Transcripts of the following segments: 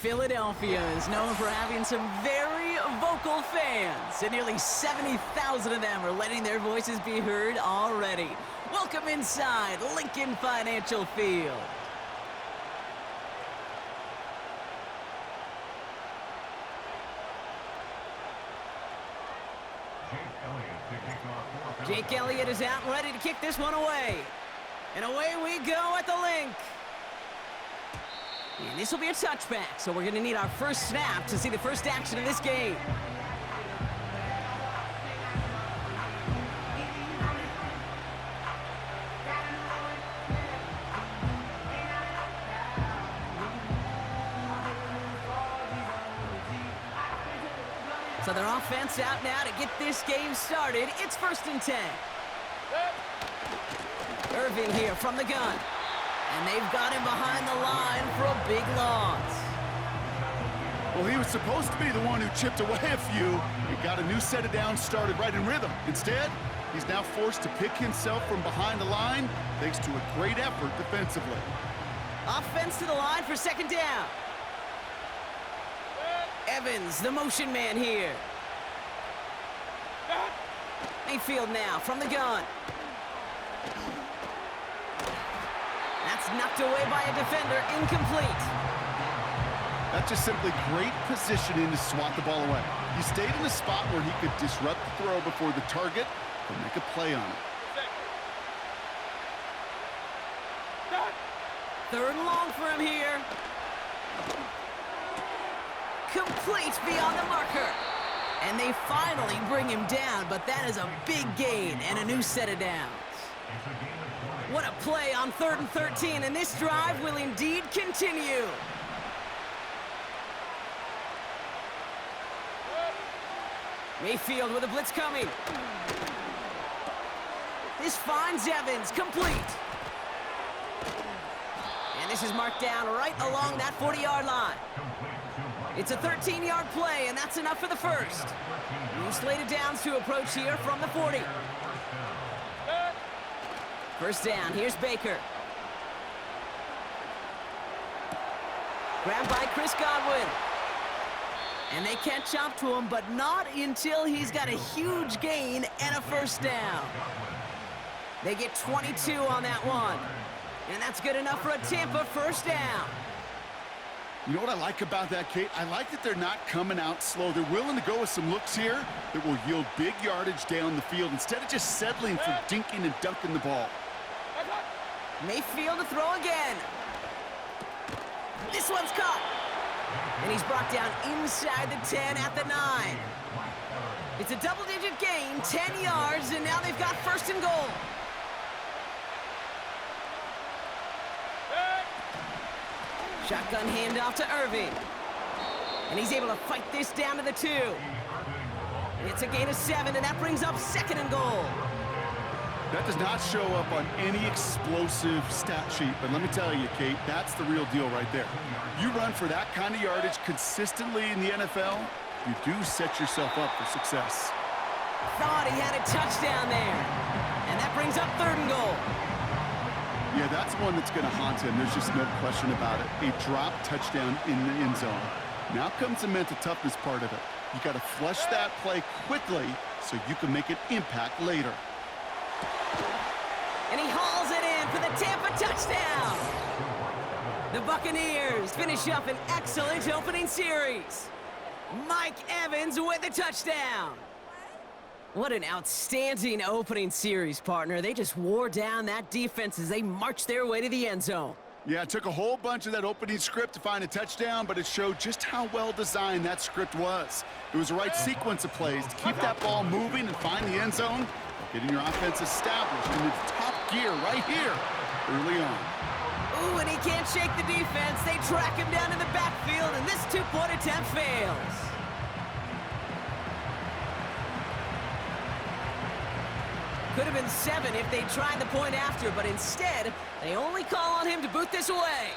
Philadelphia is known for having some very vocal fans, and nearly 70,000 of them are letting their voices be heard already. Welcome inside Lincoln Financial Field. Jake Elliott is out and ready to kick this one away. And away we go at the link. And this will be a touchback, so we're going to need our first snap to see the first action of this game. So their offense out now to get this game started. It's 1st and 10. Irving here from the gun. And they've got him behind the line for a big loss. Well, he was supposed to be the one who chipped away a few. He got a new set of downs started right in rhythm. Instead, he's now forced to pick himself from behind the line thanks to a great effort defensively. Offense to the line for 2nd down. Evans, the motion man here. Mayfield now from the gun. That's knocked away by a defender, incomplete. That's just simply great positioning to swat the ball away. He stayed in a spot where he could disrupt the throw before the target or make a play on it. 3rd and long for him here. Complete beyond the marker. And they finally bring him down, but that is a big gain and a new set of downs. What a play on 3rd and 13, and this drive will indeed continue. Mayfield with a blitz coming. This finds Evans, complete. And this is marked down right along that 40-yard line. It's a 13-yard play, and that's enough for the first. New slated downs to approach here from the 40. 1st down, here's Baker. Grabbed by Chris Godwin. And they can't jump to him, but not until he's got a huge gain and a 1st down. They get 22 on that one. And that's good enough for a Tampa 1st down. You know what I like about that, Kate? I like that they're not coming out slow. They're willing to go with some looks here that will yield big yardage down the field instead of just settling for dinking and dunking the ball. Mayfield to throw again. This one's caught. And he's brought down inside the 10 at the 9. It's a double-digit gain, 10 yards, and now they've got 1st and goal. Shotgun handoff to Irving. And he's able to fight this down to the 2. And it's a gain of 7, and that brings up 2nd and goal. That does not show up on any explosive stat sheet, but let me tell you, Kate, that's the real deal right there. You run for that kind of yardage consistently in the NFL, you do set yourself up for success. Thought he had a touchdown there. And that brings up 3rd and goal. Yeah, that's one that's going to haunt him. There's just no question about it. A drop touchdown in the end zone. Now comes the mental toughness part of it. You got to flush that play quickly so you can make an impact later. And he hauls it in for the Tampa touchdown. The Buccaneers finish up an excellent opening series. Mike Evans with the touchdown. What an outstanding opening series, partner. They just wore down that defense as they marched their way to the end zone. Yeah, it took a whole bunch of that opening script to find a touchdown, but it showed just how well designed that script was. It was the right sequence of plays to keep that ball moving and find the end zone, getting your offense established in its top gear right here early on. Ooh, and he can't shake the defense. They track him down in the backfield, and this 2-point attempt fails. Could have been 7 if they tried the point after, but instead, they only call on him to boot this away.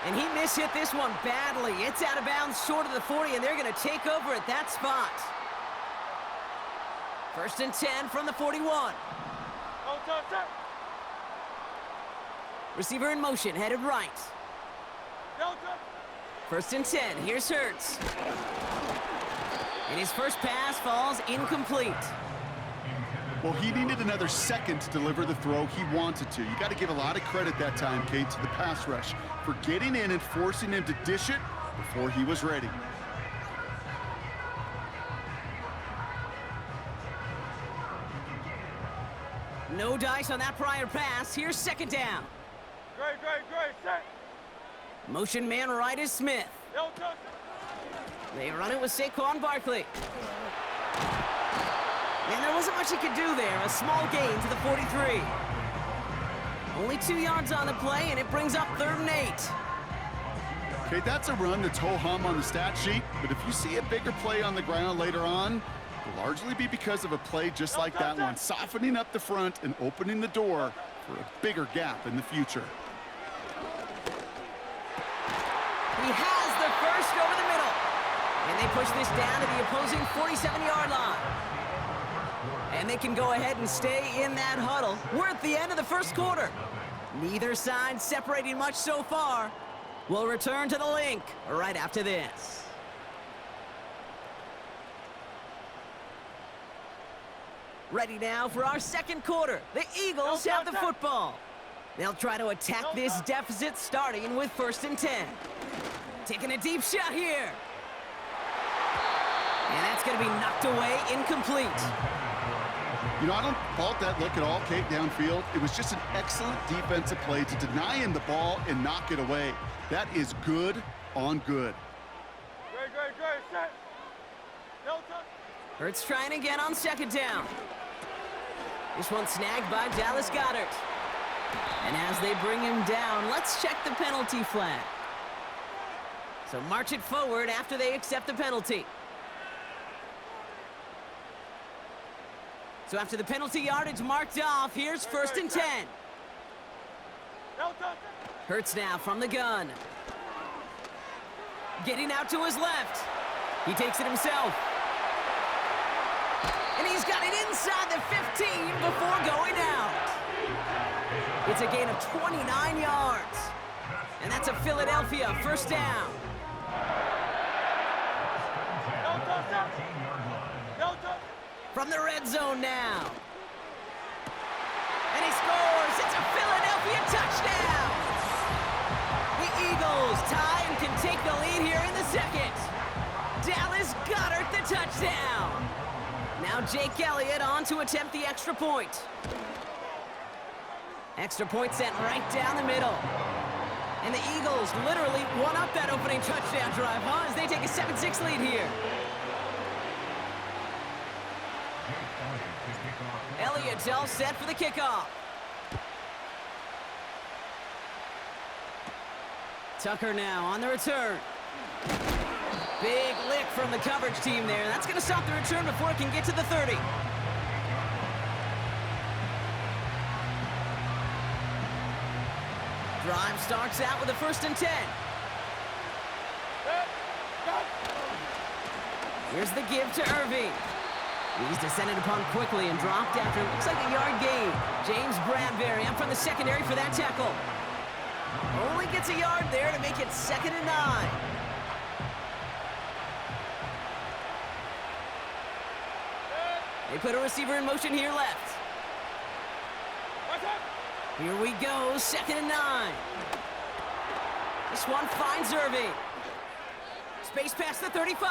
And he mishit this one badly. It's out of bounds short of the 40, and they're going to take over at that spot. 1st and 10 from the 41. Receiver in motion, headed right. First and 10, here's Hurts. And his first pass falls incomplete. Well, he needed another second to deliver the throw he wanted to. You got to give a lot of credit that time, Kate, to the pass rush for getting in and forcing him to dish it before he was ready. No dice on that prior pass. Here's second down. Great, set. Motion man right is Smith. They run it with Saquon Barkley. And there wasn't much he could do there. A small gain to the 43. Only 2 yards on the play, and it brings up 3rd and 8. Okay, that's a run that's ho-hum on the stat sheet, but if you see a bigger play on the ground later on, it'll largely be because of a play just like that one, softening up the front and opening the door for a bigger gap in the future. He has the first over the middle. And they push this down to the opposing 47-yard line. And they can go ahead and stay in that huddle. We're at the end of the first quarter. Neither side separating much so far. We'll return to the link right after this. Ready now for our second quarter. The Eagles have the football. They'll try to attack this deficit starting with 1st and 10. Taking a deep shot here. And that's going to be knocked away, incomplete. You know, I don't fault that look at all, Kate, downfield. It was just an excellent defensive play to deny him the ball and knock it away. That is good on good. Great, set. Hurts trying again on second down. This one snagged by Dallas Goedert. And as they bring him down, let's check the penalty flag. So march it forward after they accept the penalty. So after the penalty yardage marked off, here's 1st and 10. Hurts now from the gun. Getting out to his left. He takes it himself. And he's got it inside the 15 before going out. It's a gain of 29 yards. And that's a Philadelphia first down. From the red zone now. And he scores. It's a Philadelphia touchdown. The Eagles tie and can take the lead here in the second. Dallas Goedert the touchdown. Now Jake Elliott on to attempt the extra point. Extra point sent right down the middle. And the Eagles literally won up that opening touchdown drive, huh? As they take a 7-6 lead here. Elliott's all set for the kickoff. Tucker now on the return. Big lick from the coverage team there. That's going to stop the return before it can get to the 30. Drive starts out with a 1st and 10. Here's the give to Irving. He's descended upon quickly and dropped after it looks like a yard gain. James Bradbury up from the secondary for that tackle. Only gets a yard there to make it 2nd and 9. They put a receiver in motion here left. Here we go, 2nd and 9. This one finds Irving. Space past the 35.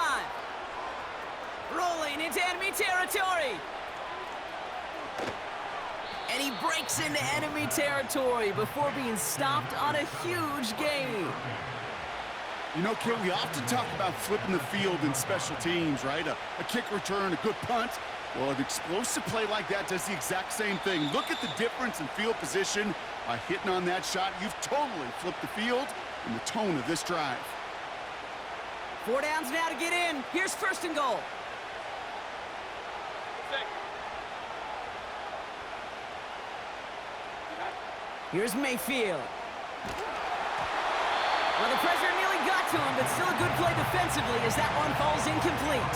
Rolling into enemy territory. And he breaks into enemy territory before being stopped on a huge gain. You know, Kate, we often talk about flipping the field in special teams, right? A kick return, a good punt. Well, an explosive play like that does the exact same thing. Look at the difference in field position. By hitting on that shot, you've totally flipped the field and the tone of this drive. 4 downs now to get in. Here's 1st and goal. Here's Mayfield. Well, the pressure nearly got to him, but still a good play defensively as that one falls incomplete.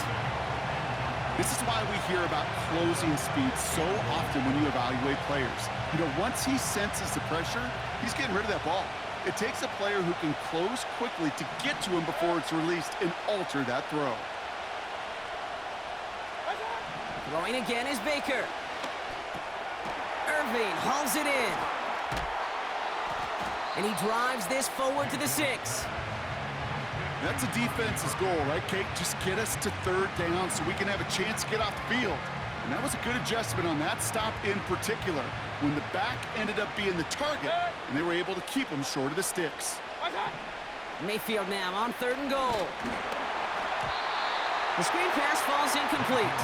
This is why we hear about closing speed so often when you evaluate players. You know, once he senses the pressure, he's getting rid of that ball. It takes a player who can close quickly to get to him before it's released and alter that throw. Throwing again is Baker. Irving hauls it in. And he drives this forward to the 6. That's a defense's goal, right, Kate? Just get us to third down so we can have a chance to get off the field. And that was a good adjustment on that stop in particular, when the back ended up being the target, and they were able to keep him short of the sticks. Mayfield now on 3rd and goal. The screen pass falls incomplete.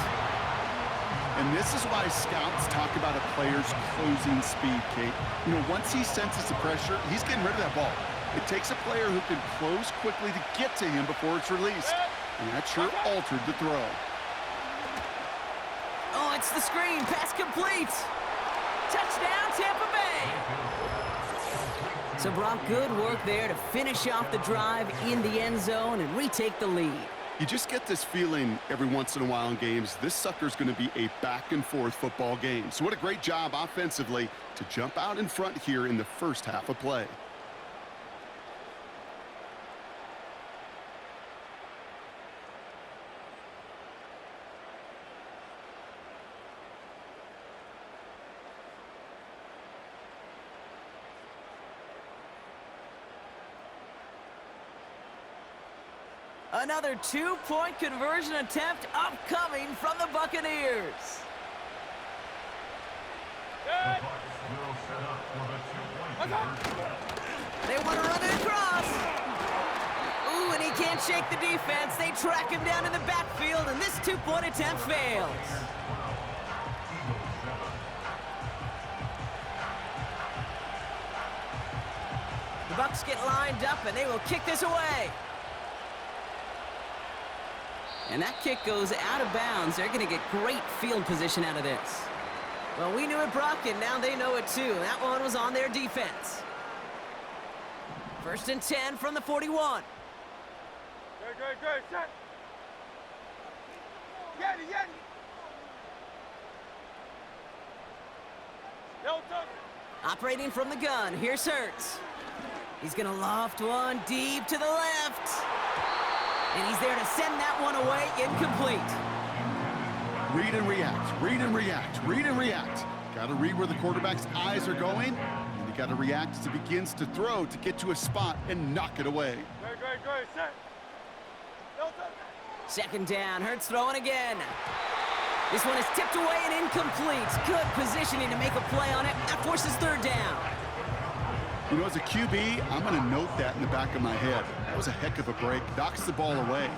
And this is why scouts talk about a player's closing speed, Kate. You know, once he senses the pressure, he's getting rid of that ball. It takes a player who can close quickly to get to him before it's released. And that sure altered the throw. Oh, it's the screen. Pass complete. Touchdown, Tampa Bay. So, Brock, good work there to finish off the drive in the end zone and retake the lead. You just get this feeling every once in a while in games, this sucker's going to be a back-and-forth football game. So what a great job offensively to jump out in front here in the first half of play. Another 2-point conversion attempt upcoming from the Buccaneers. They want to run it across. Ooh, and he can't shake the defense. They track him down in the backfield, and this 2-point attempt fails. The Bucs get lined up, and they will kick this away. And that kick goes out of bounds. They're going to get great field position out of this. Well, we knew it, Brock, and now they know it too. That one was on their defense. 1st and 10 from the 41. Good, set. Yeti. Operating from the gun, here's Hurts. He's going to loft one deep to the left. And he's there to send that one away, incomplete. Read and react, read and react, read and react. Got to read where the quarterback's eyes are going, and you got to react as he begins to throw to get to a spot and knock it away. Good, set. 2nd down, Hurts throwing again. This one is tipped away and incomplete. Good positioning to make a play on it. That forces 3rd down. You know, as a QB, I'm going to note that in the back of my head. That was a heck of a break. Knocks the ball away.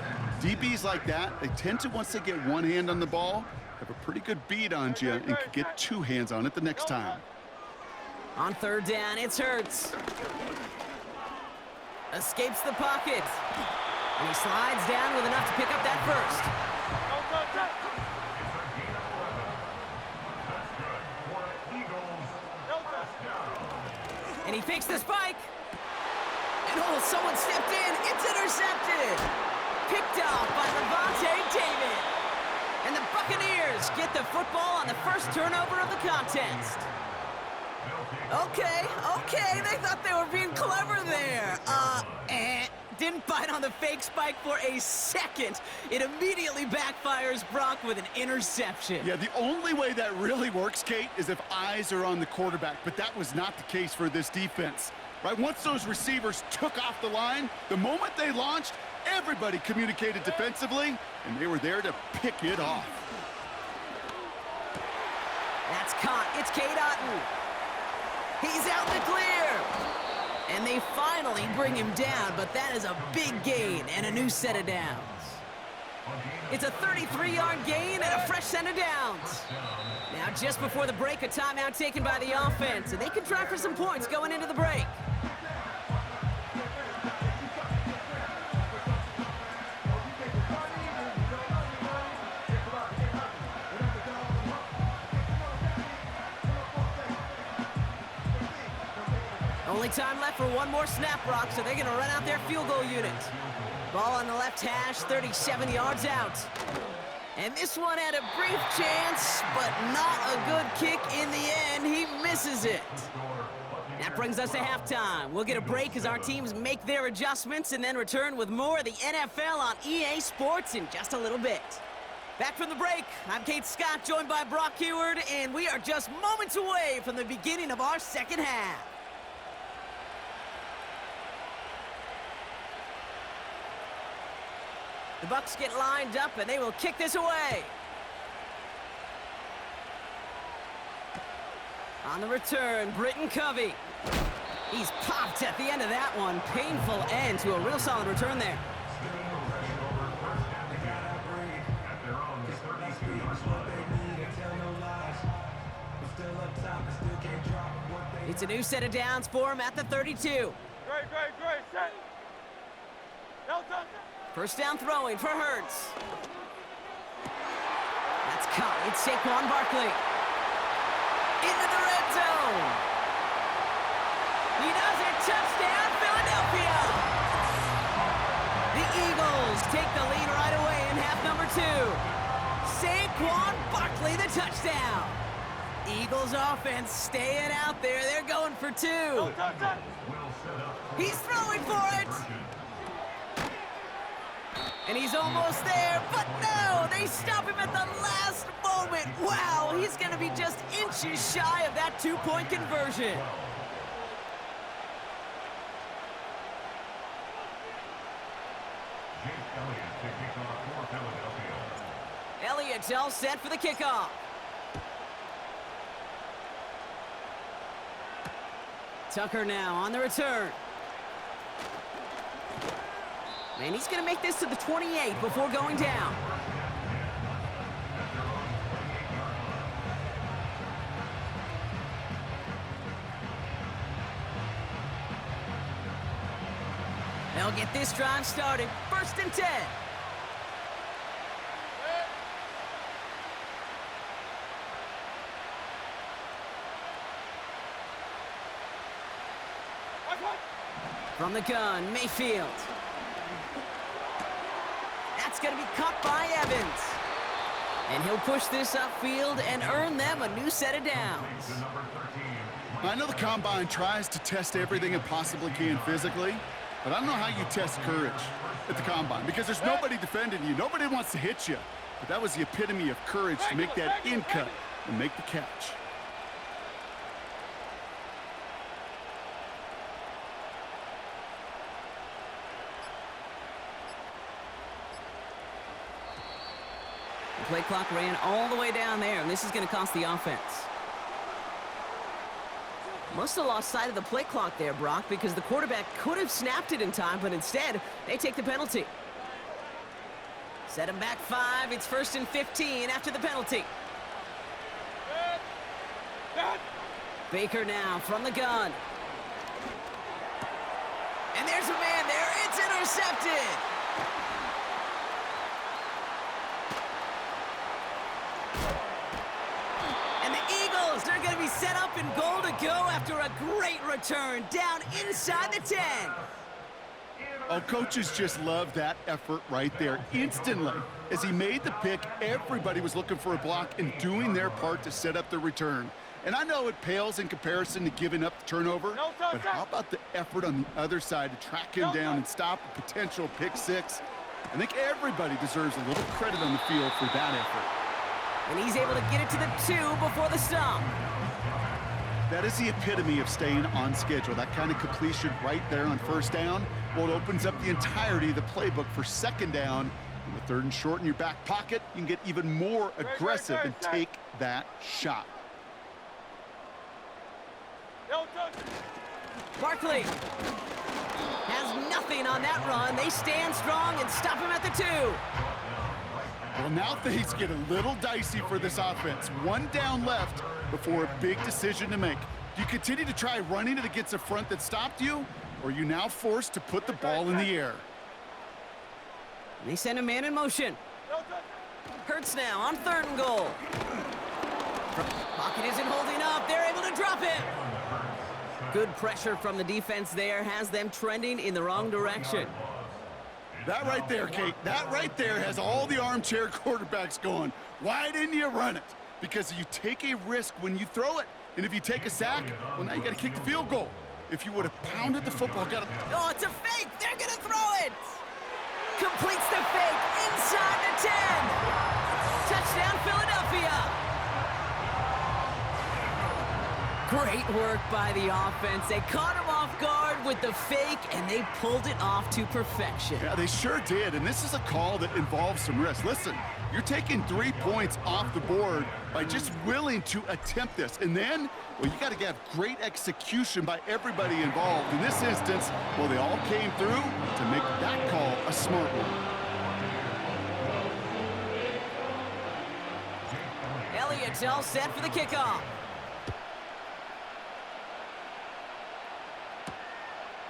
DBs like that, they tend to, once they get one hand on the ball, have a pretty good beat on you and can get 2 hands on it the next time. On 3rd down, it's Hurts. Escapes the pocket. And he slides down with enough to pick up that first. And he fakes the spike. And oh, someone stepped in. It's intercepted. Picked off by Levante David. And the Buccaneers get the football on the first turnover of the contest. Okay. They thought they were being clever there. Didn't bite on the fake spike for a second. It immediately backfires Brock with an interception. Yeah, the only way that really works, Kate, is if eyes are on the quarterback, but that was not the case for this defense. Right, once those receivers took off the line, the moment they launched, everybody communicated defensively, and they were there to pick it off. That's caught. It's Cade Otton. He's out in the clear. And they finally bring him down, but that is a big gain and a new set of downs. It's a 33-yard gain and a fresh set of downs. Now, just before the break, a timeout taken by the offense, and they can try for some points going into the break. Only time left for one more snap, Brock, so they're going to run out their field goal unit. Ball on the left hash, 37 yards out. And this one had a brief chance, but not a good kick in the end. He misses it. That brings us to halftime. We'll get a break as our teams make their adjustments and then return with more of the NFL on EA Sports in just a little bit. Back from the break, I'm Kate Scott, joined by Brock Heward, and we are just moments away from the beginning of our second half. The Bucs get lined up, and they will kick this away. On the return, Britton Covey. He's popped at the end of that one. Painful end to a real solid return there. It's a new set of downs for him at the 32. Great, set. Well done. First down throwing for Hurts. That's caught. It's Saquon Barkley. Into the red zone. He does it. Touchdown, Philadelphia. The Eagles take the lead right away in half number 2. Saquon Barkley, the touchdown. Eagles offense staying out there. They're going for 2. Well done. He's throwing for it. And he's almost there, but no, they stop him at the last moment. Wow, he's going to be just inches shy of that 2-point conversion. Elliott's all set for the kickoff. Tucker now on the return. And he's going to make this to the 28 before going down. They'll get this drive started. 1st and 10. From the gun, Mayfield. That's going to be caught by Evans. And he'll push this upfield and earn them a new set of downs. I know the Combine tries to test everything it possibly can physically, but I don't know how you test courage at the Combine because there's nobody defending you. Nobody wants to hit you. But that was the epitome of courage to make that in cut and make the catch. Play clock ran all the way down there, and this is going to cost the offense. Must have lost sight of the play clock there, Brock, because the quarterback could have snapped it in time, but instead, they take the penalty. Set him back 5. It's 1st and 15 after the penalty. Baker now from the gun. And there's a man there. It's intercepted. They're going to be set up in goal to go after a great return down inside the 10. Oh, coaches just love that effort right there. Instantly, as he made the pick, everybody was looking for a block and doing their part to set up the return. And I know it pales in comparison to giving up the turnover, but how about the effort on the other side to track him down and stop a potential pick 6? I think everybody deserves a little credit on the field for that effort. And he's able to get it to the 2 before the stop. That is the epitome of staying on schedule. That kind of completion right there on 1st down. Well, it opens up the entirety of the playbook for 2nd down. In the 3rd and short in your back pocket, you can get even more aggressive and take that shot. Barkley has nothing on that run. They stand strong and stop him at the 2. Well, now things get a little dicey for this offense. 1 down left before a big decision to make. Do you continue to try running it against a front that stopped you, or are you now forced to put the ball in the air? They send a man in motion. Hurts now on 3rd and goal. Pocket isn't holding up. They're able to drop it. Good pressure from the defense there has them trending in the wrong direction. That right there, Kate, that right there has all the armchair quarterbacks going. Why didn't you run it? Because you take a risk when you throw it. And if you take a sack, well, now you got to kick the field goal. If you would have pounded the football, Oh, it's a fake. They're going to throw it. Completes the fake inside the 10. Touchdown, Philadelphia. Great work by the offense. They caught him off guard with the fake, and they pulled it off to perfection. Yeah, they sure did, and this is a call that involves some risk. Listen, you're taking 3 points off the board by just willing to attempt this. And then, well, you got to have great execution by everybody involved. In this instance, well, they all came through to make that call a smart one. Elliott's all set for the kickoff.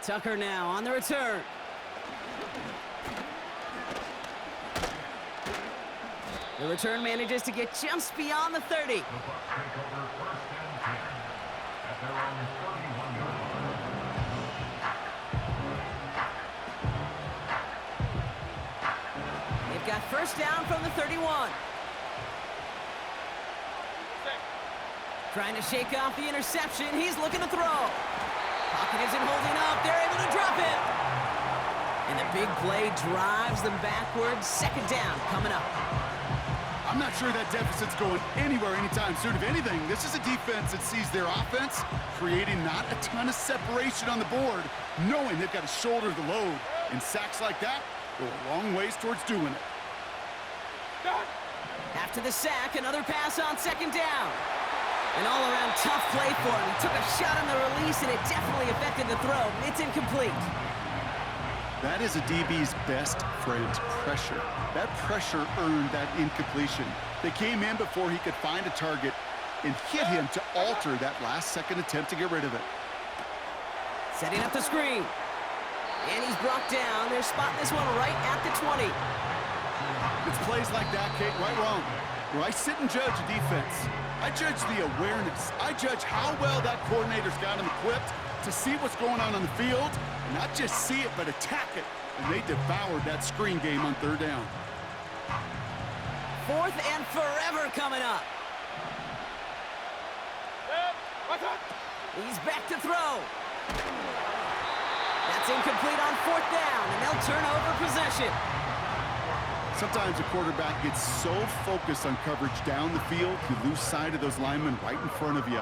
Tucker now on the return. The return manages to get just beyond the 30. They've got first down from the 31. Trying to shake off the interception. He's looking to throw. Pocket isn't holding up. They're able to drop him. And the big play drives them backwards. Second down coming up. I'm not sure that deficit's going anywhere anytime soon. If anything, this is a defense that sees their offense creating not a ton of separation on the board, knowing they've got to shoulder the load. And sacks like that go a long ways towards doing it. After the sack, another pass on second down. An all-around tough play for him. He took a shot on the release, and it definitely affected the throw. It's incomplete. That is a DB's best friend, pressure. That pressure earned that incompletion. They came in before he could find a target and hit him to alter that last-second attempt to get rid of it. Setting up the screen. And he's brought down. They're spotting this one right at the 20. It's plays like that, Kate, right wrong. Where I sit and judge a defense, I judge the awareness. I judge how well that coordinator's got him equipped to see what's going on the field, and not just see it, but attack it. And they devoured that screen game on third down. Fourth and forever coming up. He's back to throw. That's incomplete on fourth down, and they'll turn over possession. Sometimes a quarterback gets so focused on coverage down the field, you lose sight of those linemen right in front of you.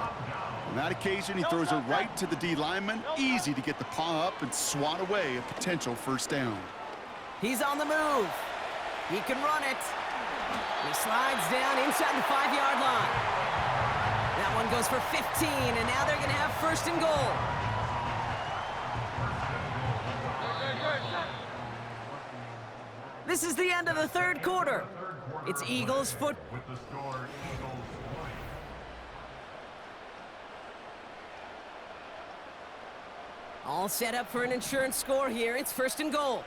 On that occasion, he throws it right to the D lineman. Easy to get the paw up and swat away a potential first down. He's on the move. He can run it. He slides down inside the 5-yard line. That one goes for 15, and now they're going to have first and goal. This is the end of the third quarter. It's Eagles foot. All set up for an insurance score here. It's first and goal.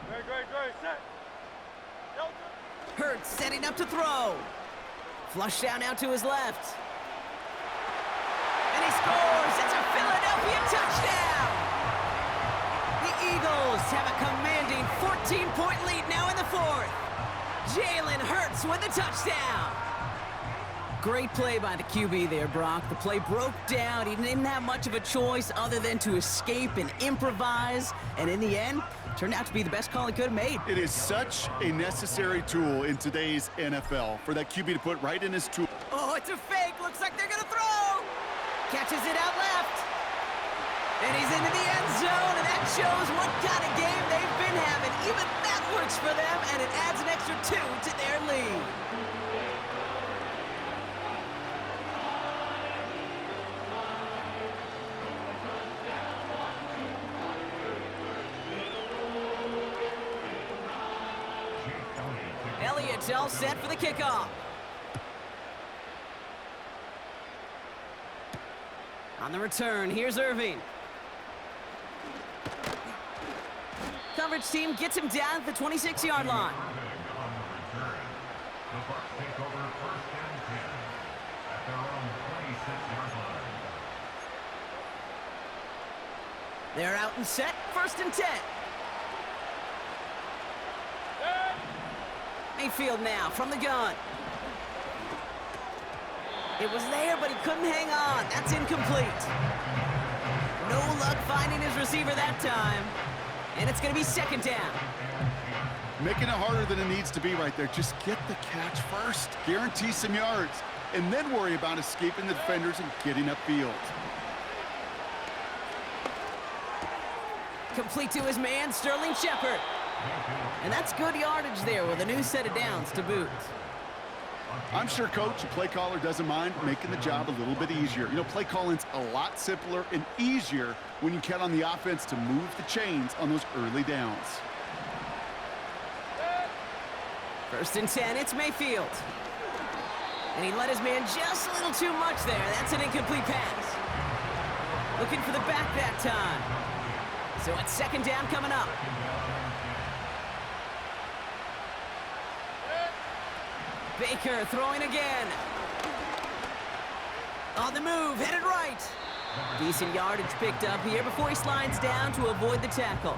Great, set. Hurts setting up to throw. Flush down out to his left. And he scores. It's a Philadelphia touchdown. The Eagles have a commanding 14-point lead now in the fourth. Jalen Hurts with a touchdown. Great play by the QB there, Brock. The play broke down. He didn't have much of a choice other than to escape and improvise. And in the end, turned out to be the best call he could have made. It is such a necessary tool in today's NFL for that QB to put right in his tool. Oh, it's a fake. Looks like they're going to throw. Catches it out left. And he's into the end zone, and that shows what kind of game they've been having. Even that works for them, and it adds an extra 2 to their lead. Elliott's all set for the kickoff. On the return, here's Irving. Coverage team gets him down at the 26-yard line. They're out and set, first and 10. Mayfield now from the gun. It was there, but he couldn't hang on. That's incomplete. No luck finding his receiver that time. And it's going to be second down. Making it harder than it needs to be right there. Just get the catch first. Guarantee some yards. And then worry about escaping the defenders and getting upfield. Complete to his man, Sterling Shepard. And that's good yardage there with a new set of downs to boot. I'm sure coach, the play caller, doesn't mind making the job a little bit easier. You know, play calling's a lot simpler and easier when you count on the offense to move the chains on those early downs. First and 10, it's Mayfield. And he let his man just a little too much there. That's an incomplete pass. Looking for the back that time. So it's second down coming up. Baker throwing again. On the move, headed right. Decent yardage picked up here before he slides down to avoid the tackle.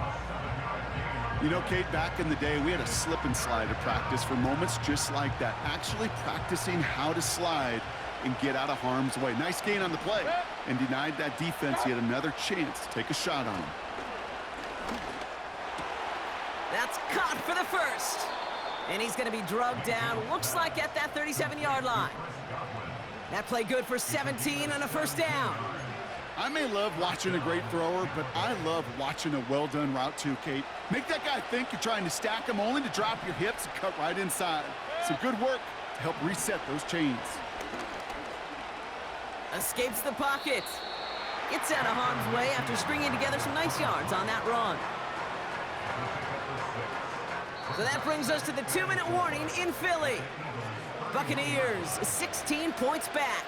You know, Kate, back in the day, we had a slip and slide at practice for moments just like that. Actually practicing how to slide and get out of harm's way. Nice gain on the play. And denied that defense yet another chance to take a shot on him. That's caught for the first. And he's going to be drugged down, looks like at that 37-yard line. That play good for 17 and a first down. I may love watching a great thrower, but I love watching a well-done route too, Kate. Make that guy think you're trying to stack him only to drop your hips and cut right inside. Some good work to help reset those chains. Escapes the pocket. Gets out of harm's way after stringing together some nice yards on that run. So that brings us to the 2-minute warning in Philly. Buccaneers 16 points back.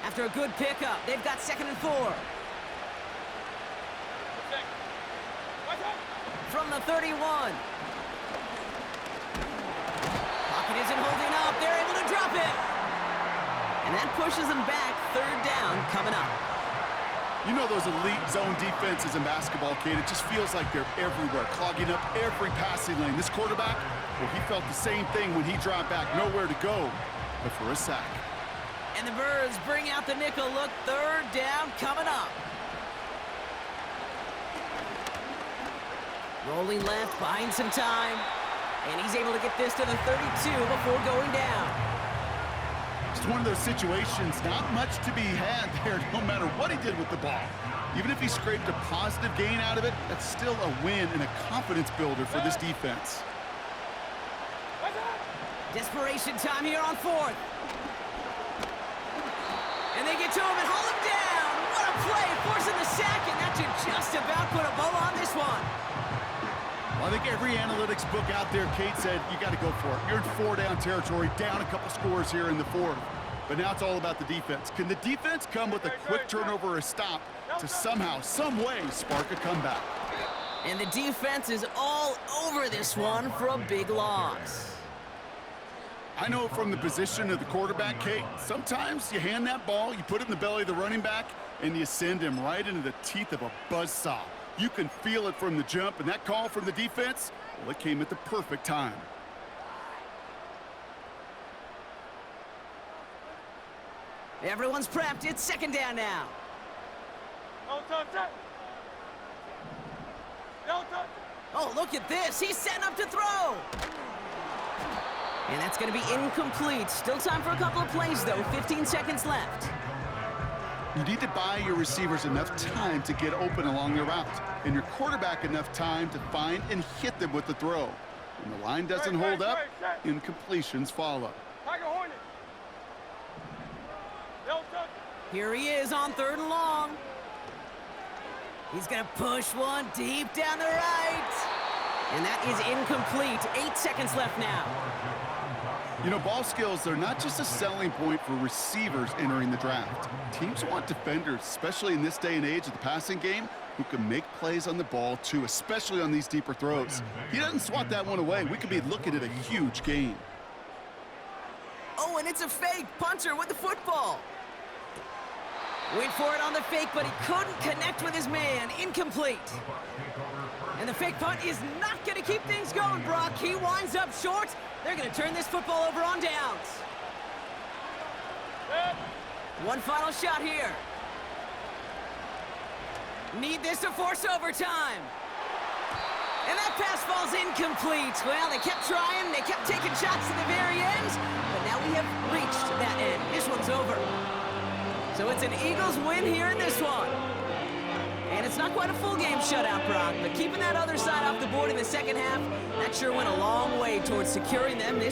After a good pickup, they've got 2nd and 4. From the 31. Pocket isn't holding up. They're able to drop it. And that pushes them back. 3rd down coming up. You know those elite zone defenses in basketball, Kate, it just feels like they're everywhere, clogging up every passing lane. This quarterback, well, he felt the same thing when he dropped back, nowhere to go but for a sack. And the Birds bring out the nickel look. 3rd down coming up. Rolling left, buying some time. And he's able to get this to the 32 before going down. Just one of those situations, not much to be had there, no matter what he did with the ball. Even if he scraped a positive gain out of it, that's still a win and a confidence builder for this defense. Desperation time here on 4th. And they get to him and haul him down. What a play, forcing the sack, and that should just about put a bow on this one. Well, I think every analytics book out there, Kate said, you got to go for it. You're in 4-down territory, down a couple scores here in the 4th. But now it's all about the defense. Can the defense come with a quick turnover or a stop to somehow, some way, spark a comeback? And the defense is all over this one for a big loss. I know from the position of the quarterback, Kate, sometimes you hand that ball, you put it in the belly of the running back, and you send him right into the teeth of a buzzsaw. You can feel it from the jump, and that call from the defense, well, it came at the perfect time. Everyone's prepped. It's 2nd down now. Oh, look at this. He's setting up to throw. And that's going to be incomplete. Still time for a couple of plays, though. 15 seconds left. You need to buy your receivers enough time to get open along their route, and your quarterback enough time to find and hit them with the throw. When the line doesn't hold up, incompletions follow. Here he is on 3rd and long. He's going to push one deep down the right. And that is incomplete. 8 seconds left now. You know, ball skills, they're not just a selling point for receivers entering the draft. Teams want defenders, especially in this day and age of the passing game, who can make plays on the ball, too, especially on these deeper throws. He doesn't swat that one away. We could be looking at a huge gain. Oh, and it's a fake. Punter with the football. Went for it on the fake, but he couldn't connect with his man. Incomplete. And the fake punt is not going to keep things going, Brock. He winds up short. They're going to turn this football over on downs. One final shot here. Need this to force overtime. And that pass falls incomplete. Well, they kept trying. They kept taking shots to the very end. But now we have reached that end. This one's over. So it's an Eagles win here in this one. And it's not quite a full game shutout, Brock, but keeping that other side off the board in the second half, that sure went a long way towards securing them this